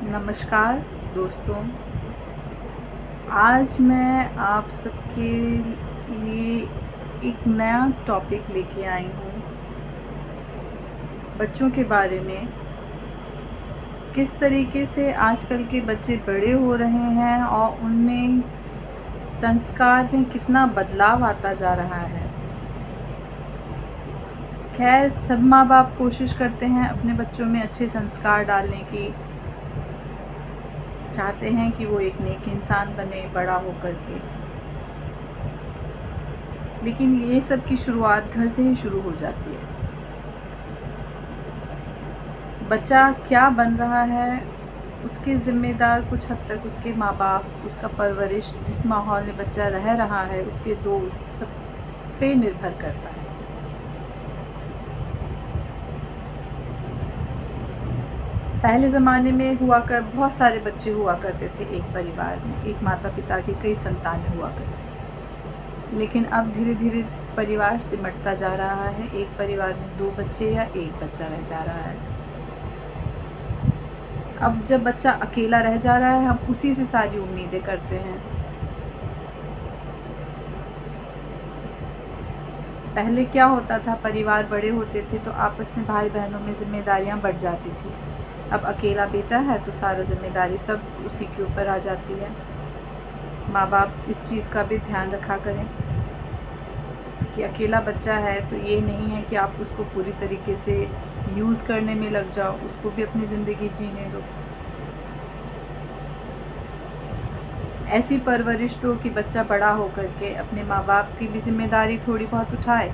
नमस्कार दोस्तों। आज मैं आप सबके लिए एक नया टॉपिक लेके आई हूँ। बच्चों के बारे में किस तरीके से आजकल के बच्चे बड़े हो रहे हैं और उनमें संस्कार में कितना बदलाव आता जा रहा है। खैर, सब माँ बाप कोशिश करते हैं अपने बच्चों में अच्छे संस्कार डालने की, चाहते हैं कि वो एक नेक इंसान बने बड़ा होकर के। लेकिन ये सब की शुरुआत घर से ही शुरू हो जाती है। बच्चा क्या बन रहा है उसके ज़िम्मेदार कुछ हद तक उसके माँ बाप, उसका परवरिश, जिस माहौल में बच्चा रह रहा है, उसके दोस्त, सब पे निर्भर करता है। पहले ज़माने में बहुत सारे बच्चे हुआ करते थे एक परिवार में, एक माता पिता की कई संतानें हुआ करते थे। लेकिन अब धीरे धीरे परिवार सिमटता जा रहा है। एक परिवार में 2 बच्चे या 1 बच्चा रह जा रहा है। अब जब बच्चा अकेला रह जा रहा है, हम उसी से सारी उम्मीदें करते हैं। पहले क्या होता था, परिवार बड़े होते थे तो आपस में भाई बहनों में ज़िम्मेदारियाँ बढ़ जाती थी। अब अकेला बेटा है तो सारा ज़िम्मेदारी सब उसी के ऊपर आ जाती है। माँ बाप इस चीज़ का भी ध्यान रखा करें कि अकेला बच्चा है तो ये नहीं है कि आप उसको पूरी तरीके से यूज़ करने में लग जाओ, उसको भी अपनी ज़िंदगी जीने दो। ऐसी परवरिश दो कि बच्चा बड़ा होकर के अपने माँ बाप की भी ज़िम्मेदारी थोड़ी बहुत उठाए।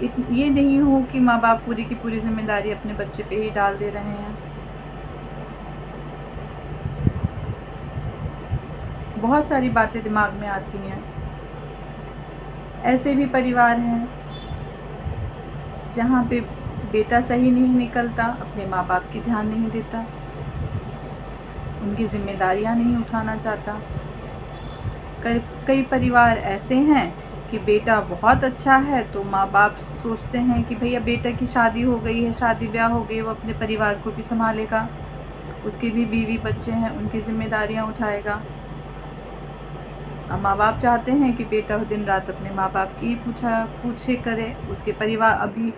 ये नहीं हो कि माँ बाप पूरी की पूरी ज़िम्मेदारी अपने बच्चे पे ही डाल दे रहे हैं। बहुत सारी बातें दिमाग में आती हैं। ऐसे भी परिवार हैं जहाँ पे बेटा सही नहीं निकलता, अपने माँ बाप की ध्यान नहीं देता, उनकी ज़िम्मेदारियाँ नहीं उठाना चाहता। कई परिवार ऐसे हैं कि बेटा बहुत अच्छा है तो माँ बाप सोचते हैं कि भैया बेटा की शादी हो गई है, शादी ब्याह हो गई, वो अपने परिवार को भी संभालेगा, उसके भी बीवी बच्चे हैं, उनकी ज़िम्मेदारियाँ उठाएगा। अब माँ बाप चाहते हैं कि बेटा दिन रात अपने माँ बाप की पूछे करे, उसके परिवार। अभी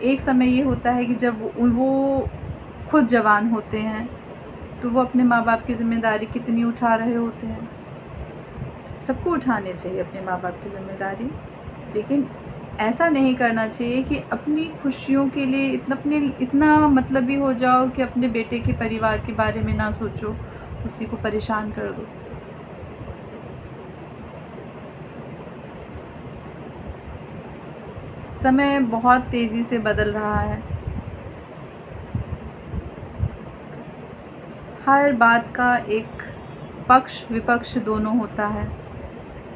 एक समय ये होता है कि जब वो खुद जवान होते हैं तो वो अपने माँ बाप की ज़िम्मेदारी कितनी उठा रहे होते हैं। सबको उठाने चाहिए अपने माँ बाप की ज़िम्मेदारी, लेकिन ऐसा नहीं करना चाहिए कि अपनी खुशियों के लिए इतना मतलबी हो जाओ कि अपने बेटे के परिवार के बारे में ना सोचो, उसी को परेशान कर दो। समय बहुत तेज़ी से बदल रहा है। हर बात का एक पक्ष विपक्ष दोनों होता है।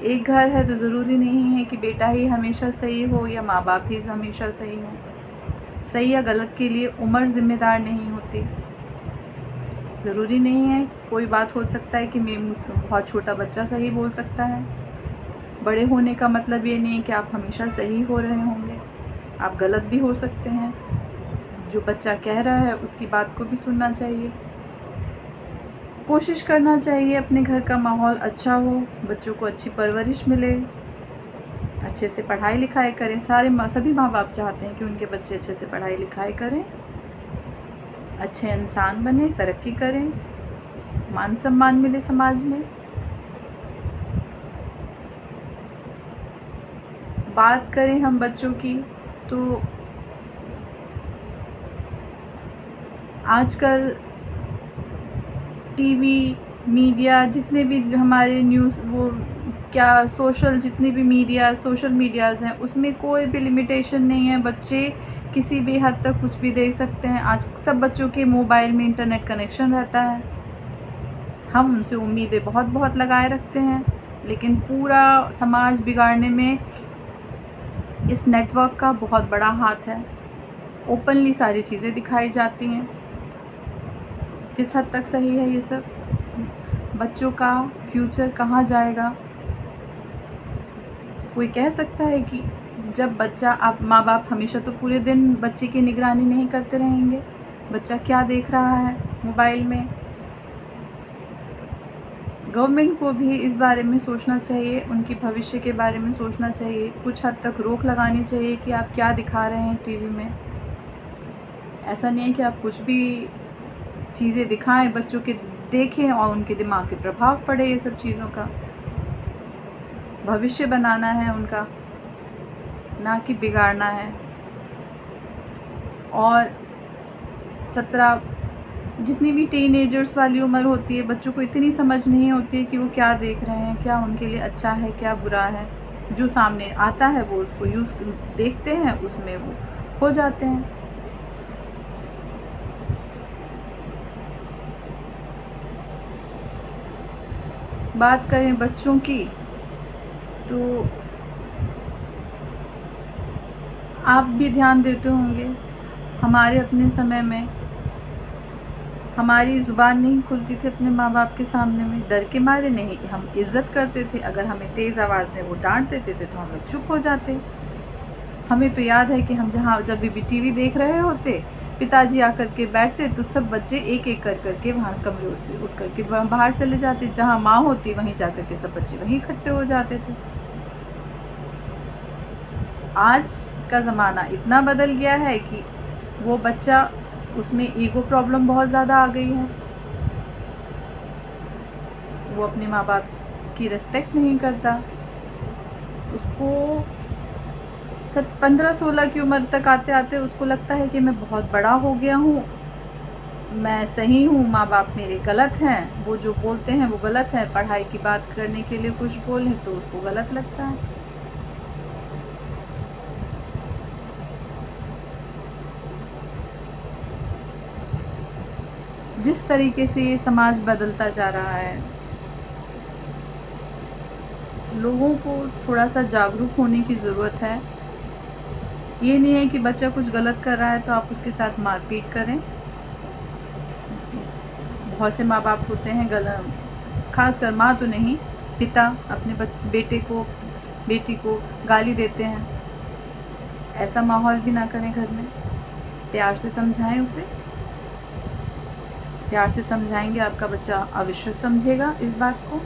एक घर है तो ज़रूरी नहीं है कि बेटा ही हमेशा सही हो या माँ बाप ही हमेशा सही हो। सही या गलत के लिए उम्र ज़िम्मेदार नहीं होती। ज़रूरी नहीं है, कोई बात हो सकता है कि बहुत छोटा बच्चा सही बोल सकता है। बड़े होने का मतलब ये नहीं है कि आप हमेशा सही हो रहे होंगे, आप गलत भी हो सकते हैं। जो बच्चा कह रहा है उसकी बात को भी सुनना चाहिए। कोशिश करना चाहिए अपने घर का माहौल अच्छा हो, बच्चों को अच्छी परवरिश मिले, अच्छे से पढ़ाई लिखाई करें। सभी माँ बाप चाहते हैं कि उनके बच्चे अच्छे से पढ़ाई लिखाई करें, अच्छे इंसान बने, तरक्की करें, मान सम्मान मिले समाज में। बात करें हम बच्चों की तो आजकल टीवी, मीडिया, जितने भी हमारे न्यूज़ जितनी भी सोशल मीडियाज़ हैं, उसमें कोई भी लिमिटेशन नहीं है। बच्चे किसी भी हद तक कुछ भी देख सकते हैं। आज सब बच्चों के मोबाइल में इंटरनेट कनेक्शन रहता है। हम उनसे उम्मीदें बहुत बहुत लगाए रखते हैं, लेकिन पूरा समाज बिगाड़ने में इस नेटवर्क का बहुत बड़ा हाथ है। ओपनली सारी चीज़ें दिखाई जाती हैं। किस हद तक सही है ये सब? बच्चों का फ्यूचर कहाँ जाएगा? कोई कह सकता है कि जब बच्चा, आप माँ बाप हमेशा तो पूरे दिन बच्चे की निगरानी नहीं करते रहेंगे। बच्चा क्या देख रहा है मोबाइल में, गवर्नमेंट को भी इस बारे में सोचना चाहिए, उनकी भविष्य के बारे में सोचना चाहिए, कुछ हद तक रोक लगानी चाहिए कि आप क्या दिखा रहे हैं टीवी में। ऐसा नहीं है कि आप कुछ भी चीज़ें दिखाएं, बच्चों के देखें और उनके दिमाग पे प्रभाव पड़े ये सब चीज़ों का। भविष्य बनाना है उनका, ना कि बिगाड़ना है। और 17 जितनी भी टीनेजर्स वाली उम्र होती है, बच्चों को इतनी समझ नहीं होती है कि वो क्या देख रहे हैं, क्या उनके लिए अच्छा है, क्या बुरा है। जो सामने आता है वो उसको देखते हैं, उसमें वो हो जाते हैं। बात करें बच्चों की, तो आप भी ध्यान देते होंगे, हमारे अपने समय में हमारी ज़ुबान नहीं खुलती थी अपने माँ बाप के सामने में, डर के मारे नहीं, हम इज़्ज़त करते थे। अगर हमें तेज़ आवाज़ में वो डांट देते थे तो हम लोग चुप हो जाते। हमें तो याद है कि हम जब भी टीवी देख रहे होते, पिताजी आकर के बैठते तो सब बच्चे एक एक कर करके वहाँ कमरे से उठ करके बाहर चले जाते। जहाँ माँ होती वहीं जा कर के सब बच्चे वहीं इकट्ठे हो जाते थे। आज का ज़माना इतना बदल गया है कि वो बच्चा, उसमें ईगो प्रॉब्लम बहुत ज़्यादा आ गई है। वो अपने माँ बाप की रिस्पेक्ट नहीं करता। उसको 15-16 की उम्र तक आते आते उसको लगता है कि मैं बहुत बड़ा हो गया हूँ, मैं सही हूँ, माँ बाप मेरे गलत हैं, वो जो बोलते हैं वो गलत है। पढ़ाई की बात करने के लिए कुछ बोले तो उसको गलत लगता है। जिस तरीके से ये समाज बदलता जा रहा है, लोगों को थोड़ा सा जागरूक होने की ज़रूरत है। ये नहीं है कि बच्चा कुछ गलत कर रहा है तो आप उसके साथ मारपीट करें। बहुत से माँ बाप होते हैं खासकर माँ तो नहीं, पिता अपने बेटे को, बेटी को गाली देते हैं। ऐसा माहौल भी ना करें घर में। प्यार से समझाएं उसे। प्यार से समझाएंगे आपका बच्चा अवश्य समझेगा इस बात को।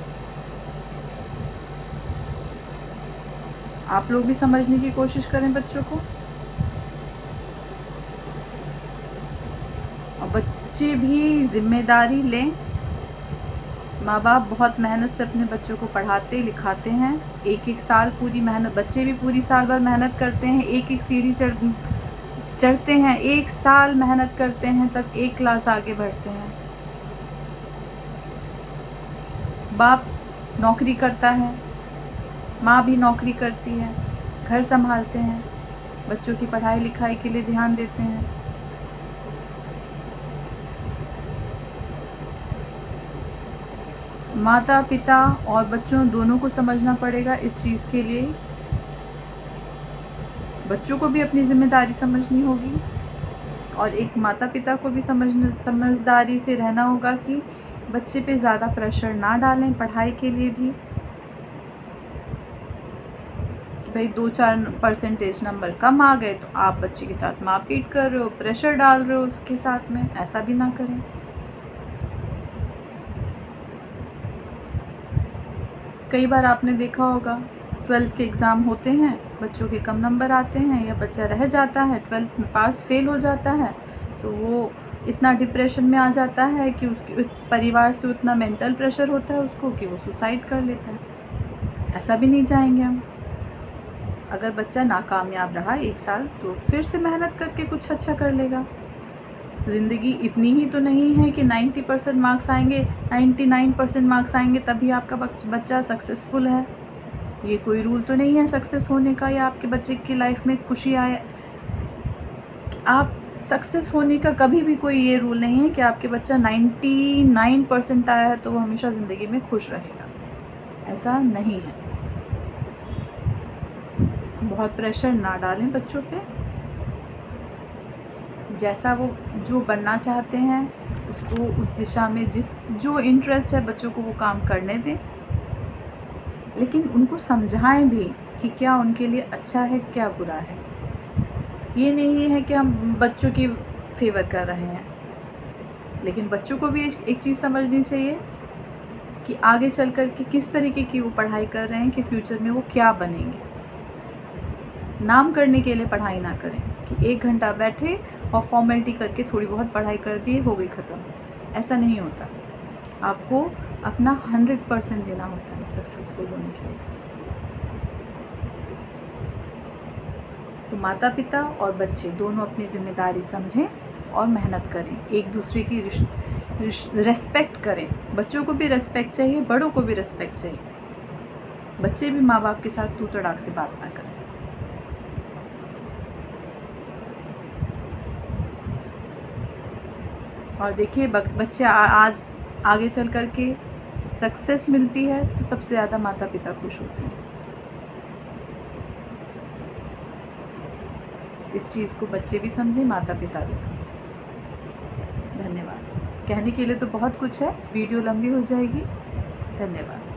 आप लोग भी समझने की कोशिश करें बच्चों को। और बच्चे भी जिम्मेदारी लें। माँ बाप बहुत मेहनत से अपने बच्चों को पढ़ाते लिखाते हैं। एक एक साल पूरी मेहनत, बच्चे भी पूरी साल भर मेहनत करते हैं, एक एक सीढ़ी चढ़ते हैं, एक साल मेहनत करते हैं, तब एक क्लास आगे बढ़ते हैं। बाप नौकरी करता है, माँ भी नौकरी करती है, घर संभालते हैं, बच्चों की पढ़ाई लिखाई के लिए ध्यान देते हैं। माता पिता और बच्चों दोनों को समझना पड़ेगा इस चीज़ के लिए। बच्चों को भी अपनी जिम्मेदारी समझनी होगी और एक माता पिता को भी समझदारी से रहना होगा कि बच्चे पे ज़्यादा प्रेशर ना डालें पढ़ाई के लिए भी। कि भाई 2-4% नंबर कम आ गए तो आप बच्चे के साथ मारपीट कर रहे हो, प्रेशर डाल रहे हो उसके साथ में, ऐसा भी ना करें। कई बार आपने देखा होगा 12th के एग्ज़ाम होते हैं, बच्चों के कम नंबर आते हैं या बच्चा रह जाता है, 12th में पास फेल हो जाता है, तो वो इतना डिप्रेशन में आ जाता है कि उसके परिवार से उतना मेंटल प्रेशर होता है उसको कि वो सुसाइड कर लेता है। ऐसा भी नहीं चाहेंगे हम। अगर बच्चा नाकामयाब रहा 1 साल तो फिर से मेहनत करके कुछ अच्छा कर लेगा। ज़िंदगी इतनी ही तो नहीं है कि 90% मार्क्स आएंगे, 99% मार्क्स आएंगे तभी आपका बच्चा सक्सेसफुल है। ये कोई रूल तो नहीं है सक्सेस होने का या आपके बच्चे की लाइफ में खुशी आए। आप सक्सेस होने का कभी भी कोई ये रूल नहीं है कि आपके बच्चा 99% आया है तो वो हमेशा ज़िंदगी में खुश रहेगा। ऐसा नहीं है। बहुत प्रेशर ना डालें बच्चों पे। जैसा वो जो बनना चाहते हैं उसको उस दिशा में जो इंटरेस्ट है बच्चों को वो काम करने दें, लेकिन उनको समझाएं भी कि क्या उनके लिए अच्छा है क्या बुरा है। ये नहीं है कि हम बच्चों की फेवर कर रहे हैं, लेकिन बच्चों को भी एक चीज़ समझनी चाहिए कि आगे चल कर के किस तरीके की वो पढ़ाई कर रहे हैं, कि फ्यूचर में वो क्या बनेंगे। नाम करने के लिए पढ़ाई ना करें कि 1 घंटा बैठे और फॉर्मेलिटी करके थोड़ी बहुत पढ़ाई कर दी, हो गई ख़त्म। ऐसा नहीं होता। आपको अपना 100% देना होता है सक्सेसफुल होने के लिए। तो माता पिता और बच्चे दोनों अपनी ज़िम्मेदारी समझें और मेहनत करें, एक दूसरे की रेस्पेक्ट करें। बच्चों को भी रेस्पेक्ट चाहिए, बड़ों को भी रेस्पेक्ट चाहिए। बच्चे भी माँ बाप के साथ तू तड़ाक से बात ना करें। और देखिए बच्चे आज आगे चल कर के सक्सेस मिलती है तो सबसे ज़्यादा माता पिता खुश होते हैं। इस चीज़ को बच्चे भी समझें, माता पिता भी समझें। धन्यवाद। कहने के लिए तो बहुत कुछ है, वीडियो लंबी हो जाएगी। धन्यवाद।